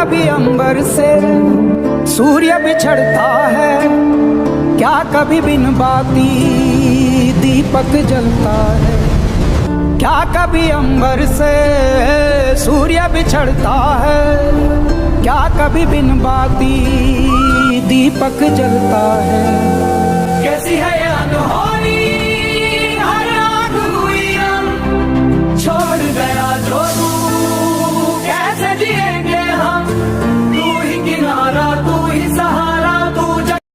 कभी अंबर से सूर्य बिछड़ता है, क्या कभी बिन बाती दीपक जलता है। क्या कभी अंबर से सूर्य बिछड़ता है, क्या कभी बिन बाती दीपक जलता है।